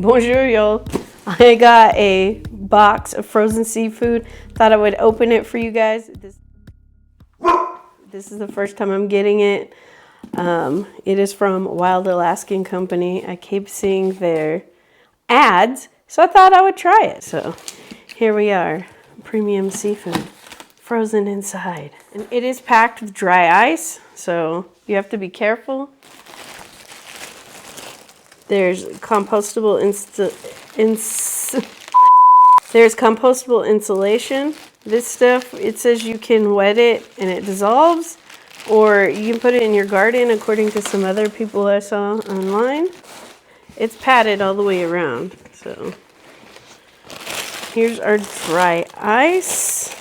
Bonjour, y'all. I got a box of frozen seafood. Thought I would open it for you guys. This is the first time I'm getting it. It is from Wild Alaskan Company. I keep seeing their ads, so I thought I would try it. So here we are, premium seafood, frozen inside. And it is packed with dry ice, so you have to be careful. There's compostable insulation. This stuff, it says you can wet it and it dissolves, or you can put it in your garden according to some other people I saw online. It's padded all the way around. So here's our dry ice.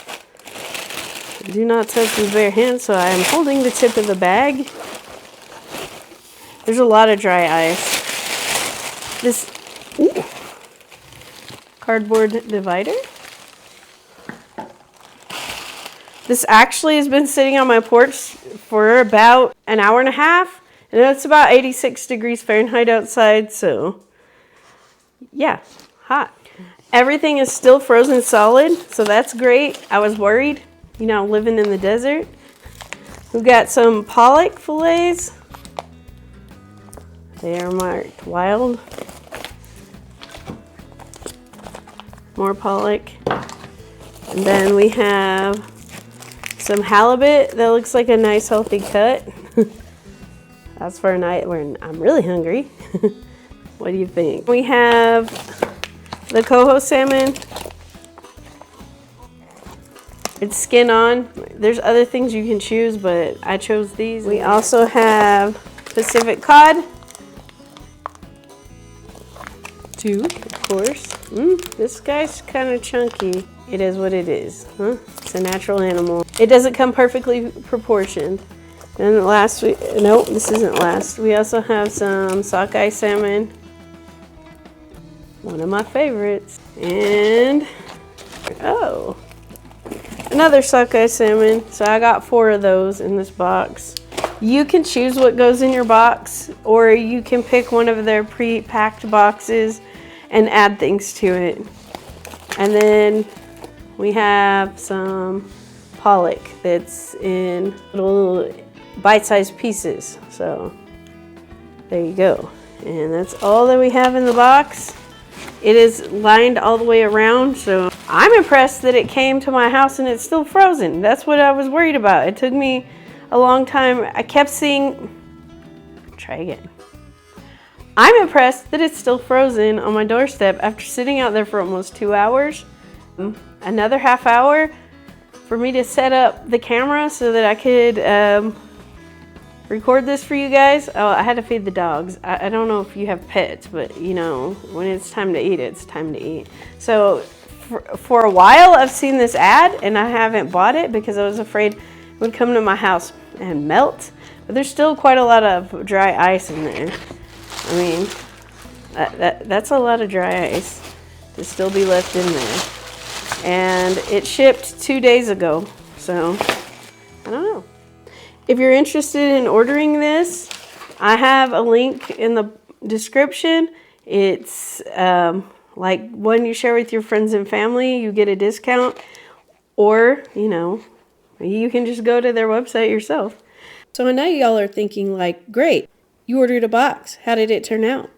Do not touch with bare hands, so I am holding the tip of the bag. There's a lot of dry ice. This cardboard divider. This actually has been sitting on my porch for about an hour and a half, and it's about 86 degrees Fahrenheit outside, so yeah, hot. Everything is still frozen solid, so that's great. I was worried, living in the desert. We've got some pollock fillets. They are marked wild. More pollock. And then we have some halibut that looks like a nice healthy cut. That's for a night when I'm really hungry. What do you think? We have the coho salmon. It's skin on. There's other things you can choose, but I chose these. We also have Pacific cod. 2, of course. This guy's kind of chunky. It is what it is, huh? It's a natural animal. It doesn't come perfectly proportioned. And last week, nope, this isn't last. We also have some sockeye salmon. One of my favorites. And, another sockeye salmon. So I got 4 of those in this box. You can choose what goes in your box, or you can pick one of their pre-packed boxes and add things to it. And then we have some pollock that's in little bite-sized pieces. So there you go. And that's all that we have in the box. It is lined all the way around, so I'm impressed that it came to my house and it's still frozen. That's what I was worried about. It took me a long time. I kept seeing, try again. I'm impressed that it's still frozen on my doorstep after sitting out there for almost 2 hours. Another half hour for me to set up the camera so that I could record this for you guys. Oh, I had to feed the dogs. I don't know if you have pets, but when it's time to eat, it's time to eat. So for a while I've seen this ad and I haven't bought it because I was afraid it would come to my house and melt. But there's still quite a lot of dry ice in there. I mean, that's a lot of dry ice to still be left in there. And it shipped 2 days ago, so I don't know. If you're interested in ordering this, I have a link in the description. It's like one you share with your friends and family, you get a discount, or, you can just go to their website yourself. So I know y'all are thinking like, great, you ordered a box. How did it turn out?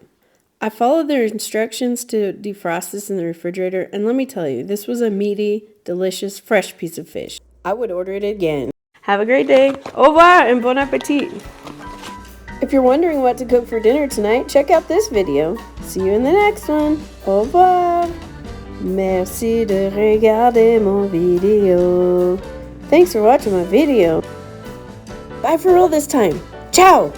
I followed their instructions to defrost this in the refrigerator, and let me tell you, this was a meaty, delicious, fresh piece of fish. I would order it again. Have a great day. Au revoir and bon appetit. If you're wondering what to cook for dinner tonight, check out this video. See you in the next one. Au revoir. Merci de regarder mon video. Thanks for watching my video. Bye for real this time. Ciao.